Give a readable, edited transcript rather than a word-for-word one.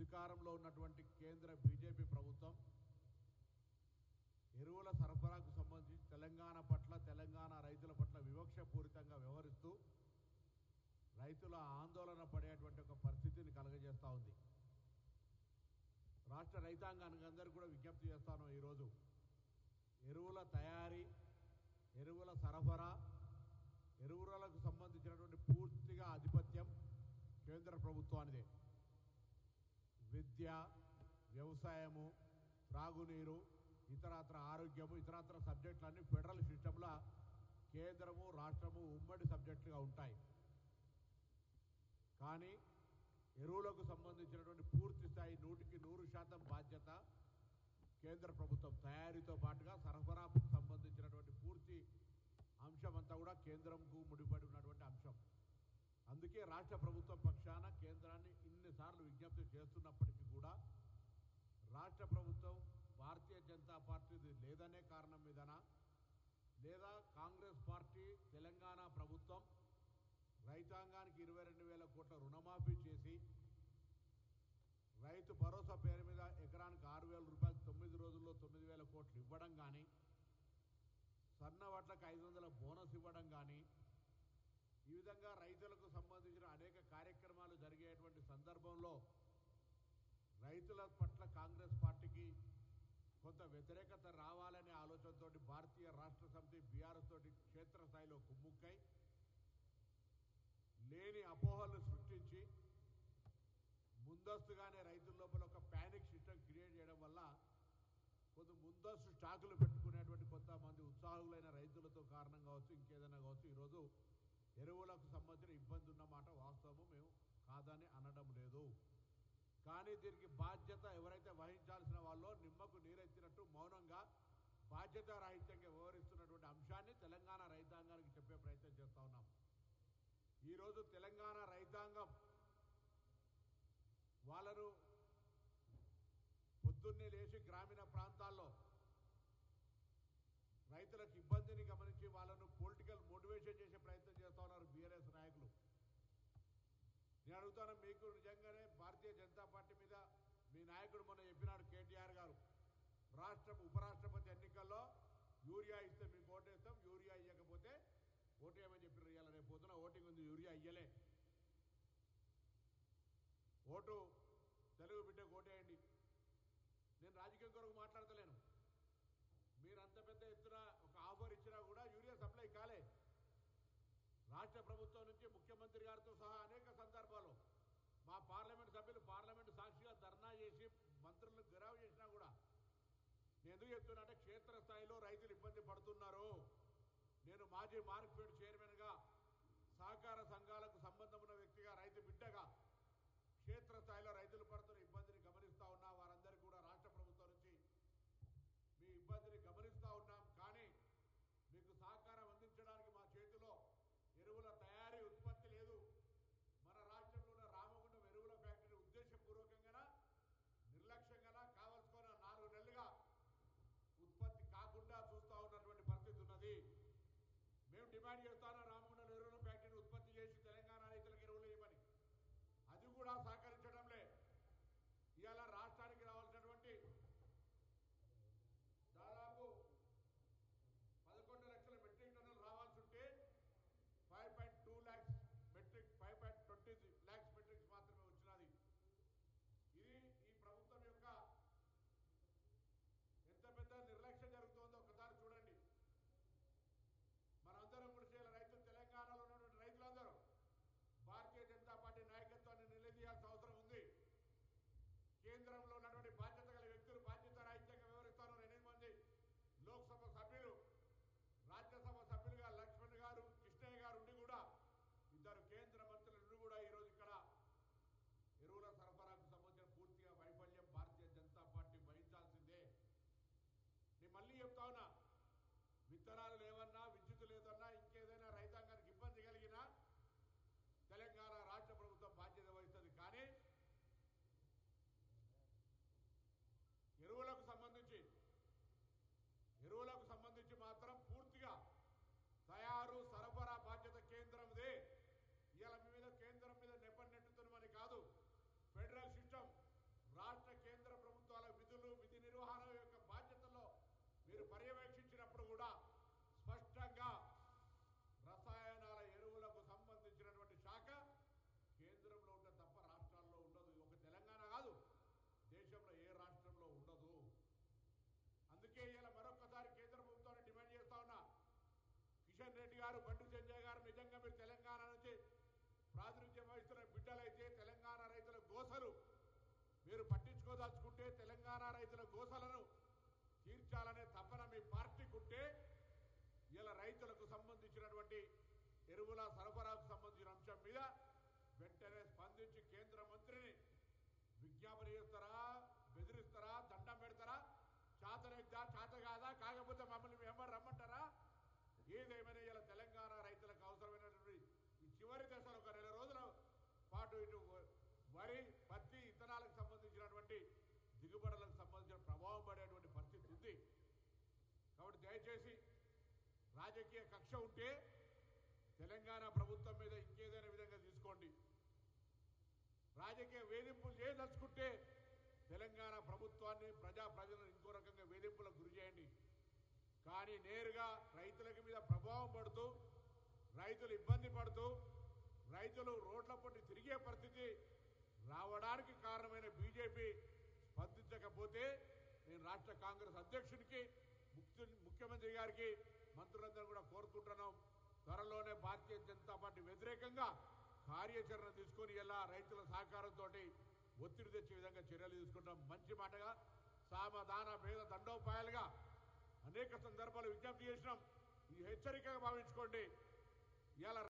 అధికారంలో ఉన్నటువంటి కేంద్ర బీజేపీ ప్రభుత్వం ఎరువుల సరఫరాకు సంబంధించి తెలంగాణ పట్ల, తెలంగాణ రైతుల పట్ల వివక్షపూరితంగా వ్యవహరిస్తూ రైతుల ఆందోళన పడేటువంటి ఒక పరిస్థితిని కలుగజేస్తూ ఉంది. రాష్ట్ర రైతాంగానికి అందరికీ కూడా విజ్ఞప్తి చేస్తాను. ఈరోజు ఎరువుల తయారీ, ఎరువుల సరఫరా, ఎరువులకు సంబంధించినటువంటి పూర్తిగా ఆధిపత్యం కేంద్ర ప్రభుత్వానిదే. విద్య, వ్యవసాయము, త్రాగునీరు, ఇతరత్ర ఆరోగ్యము, ఇతరత్ర సబ్జెక్టులన్నీ ఫెడరల్ సిస్టంలో కేంద్రము రాష్ట్రము ఉమ్మడి సబ్జెక్టులుగా ఉంటాయి. కానీ ఎరువులకు సంబంధించినటువంటి పూర్తి స్థాయి 100% బాధ్యత కేంద్ర ప్రభుత్వం. తయారీతో పాటుగా సరఫరాకు సంబంధించినటువంటి పూర్తి అంశం అంతా కూడా కేంద్రంకు ముడిపడి ఉన్నటువంటి అంశం. అందుకే రాష్ట్ర ప్రభుత్వం పక్షాన కేంద్రాన్ని ఇన్నిసార్లు విజ్ఞప్తి చేస్తున్నప్పటికీ కూడా రాష్ట్ర ప్రభుత్వం భారతీయ జనతా పార్టీది లేదనే కారణం మీదన, లేదా కాంగ్రెస్ పార్టీ తెలంగాణ ప్రభుత్వం రైతాంగానికి 22,000 కోట్ల రుణమాఫీ చేసి రైతు భరోసా పేరు మీద ఎకరానికి 6,000 రూపాయలు 9 రోజుల్లో 9,000 కోట్లు ఇవ్వడం కానీ, సన్న వడ్లకు 500 బోనస్ ఇవ్వడం కానీ, ఈ విధంగా రైతులకు సంబంధించిన అనేక కార్యక్రమాలు జరిగేటువంటి సందర్భంలో రైతుల పట్ల కాంగ్రెస్ పార్టీకి కొంత వ్యతిరేకత రావాలనే ఆలోచనతో భారతీయ రాష్ట్ర సమితి బీఆర్ఎస్ తోటి క్షేత్రస్థాయిలో కుమ్ముక్కై లేని అపోహలను సృష్టించి ముందస్తుగానే రైతుల లోపల ఒక ప్యానిక్ సిస్టమ్ క్రియేట్ చేయడం వల్ల కొంత ముందస్తు స్టాకులు పెట్టుకునేటువంటి కొంతమంది ఉత్సాహులైన రైతులతో కారణం కావచ్చు, ఇంకేదైనా కావచ్చు, ఈరోజు ఎరువులకు సంబంధించిన ఇబ్బంది ఉన్నమాట వాస్తవము, మేము కాదని అనడం లేదు. కానీ దీనికి బాధ్యత ఎవరైతే వహించాల్సిన వాళ్ళో నిమ్మకు నీరెత్తినట్టు మౌనంగా బాధ్యత రాహిత్యంగా వ్యవహరిస్తున్నటువంటి అంశాన్ని తెలంగాణ రైతాంగానికి చెప్పే ప్రయత్నం చేస్తూ ఉన్నాం. ఈరోజు తెలంగాణ రైతాంగం వాళ్ళను పొద్దున్నే లేచి గ్రామీణ ప్రాంతాల్లో రైతులకు ఇబ్బందిని గమనించి వాళ్ళను పొలిటికల్ మోటివేషన్ చేసే ప్రయత్నం చేస్తూ ఉన్నారు బీఆర్ఎస్ నాయకులు. నేను అడుగుతాను, మీకు నిజంగానే భారతీయ జనతా పార్టీ మీద మీ నాయకుడు మొన్న చెప్పినాడు కేటీఆర్ గారు, ఉపరాష్ట్రపతి ఎన్నికల్లో యూరియా ఇస్తే మీకు ఓటేస్తాం, యూరియా ఇవ్వకపోతే ఓటేయమని చెప్పినారు. ఇవాళ రేపు పొద్దున ఓటింగ్ ఉంది, యూరియా ఇయ్యలే. ఓటు తెలుగు బిడ్డకు ఓటేయండి. నేను రాజకీయం కొరకు మాట్లాడతలేను. మీరు అంత పెద్ద ఎత్తున ఒక ఆఫర్ ఇచ్చినా కూడా యూరియా సప్లై కాలే. రాష్ట్ర ప్రభుత్వం నుంచి ముఖ్యమంత్రి గారితో సహా అనేక సందర్భాలు మా పార్లమెంట్ సభ్యులు పార్లమెంటు సాక్షిగా ధర్నా చేసి మంత్రులను గెరావు చేసినా కూడా నేను ఎందుకు చెప్తున్నా అంటే క్షేత్రస్థాయిలో రైతులు ఇబ్బంది పడుతున్నారు. నేను మాజీ మార్కెట్ చైర్మన్గా సహకార సంఘాలకు సంబంధం ఉన్న వ్యక్తిగా రైతు బిడ్డగా క్షేత్రస్థాయిలో రైతులు పడుతున్న ఇబ్బందిని గమనిస్తూ ఉన్నా. వారందరికీ కూడా రాష్ట్ర ప్రభుత్వం నుంచి మీ ఇబ్బందిని గమనిస్తూ ఉన్నాం. కానీ మీకు సహకారం అందించడానికి మా చేతిలో ఎరువుల తయారీ ఉత్పత్తి లేదు. మన రాష్ట్రంలో ఉన్న రామగుండం ఎరువుల ఫ్యాక్టరీ ఉద్దేశపూర్వకంగా నిర్లక్ష్యంగా కావలసుకున్న 4 నెలలుగా ఉత్పత్తి కాకుండా చూస్తూ ఉన్నటువంటి పరిస్థితి ఉన్నది. మేము డిమాండ్ చేస్తాను, రామగుండం ఎరువుల ఫ్యాక్టరీని ఉత్పత్తి చేసి తెలంగాణ మీరు పట్టించుకోదలుచుకుంటే తెలంగాణ రైతుల గోసలను తీర్చాలనే తపన మీ పార్టీకి ఉంటే ఇలా రైతులకు సంబంధించినటువంటి ఎరువుల సరఫరాకు సంబంధించిన అంశం మీద వెంటనే స్పందించి కేంద్ర మంత్రిని విజ్ఞాపన చేస్తారా, బెదిరిస్తారా, దండం పెడతారా, చేతనైద్దా చేత కాదా, కాకపోతే మమ్మల్ని మేము రమ్మంటారా? ఏదేమైనా ఇలా తెలంగాణ రైతులకు అవసరమైనటువంటి ఈ చివరి దశలో ఒక 2 రోజుల పాటు ఇటు వరి, పత్తి, ఇత్తనాలకు సంబంధించినటువంటి దిగుబడులకు సంబంధించిన ప్రభావం పడేటువంటి పరిస్థితి ఉంది. కాబట్టి దయచేసి రాజకీయ కక్ష ఉంటే తెలంగాణ ప్రభుత్వం మీద ఇంకేదైనా విధంగా తీసుకోండి. రాజకీయ వేధింపులు చేయదలుచుకుంటే తెలంగాణ ప్రభుత్వాన్ని, ప్రజలను ఇంకో రకంగా వేధింపులకు గురి చేయండి. కానీ నేరుగా రైతుల మీద ప్రభావం పడుతూ, రైతులు ఇబ్బంది పడుతూ, రైతులు రోడ్ల పొట్టి తిరిగే పరిస్థితి రావడానికి కారణమైన బీజేపీ స్పందించకపోతే నేను రాష్ట్ర కాంగ్రెస్ అధ్యక్షుడికి, ముఖ్యమంత్రి గారికి, మంత్రులందరూ కూడా కోరుకుంటున్నాం. త్వరలోనే భారతీయ జనతా పార్టీ వ్యతిరేకంగా కార్యాచరణ తీసుకొని ఇలా రైతుల సహకారంతో ఒత్తిడి తెచ్చే విధంగా చర్యలు తీసుకుంటాం. మంచి మాటగా సామధాన భేద దండోపాయాలుగా అనేక సందర్భాలు విజ్ఞప్తి చేసినాం. ఇది హెచ్చరికగా భావించుకోండి. ఇలా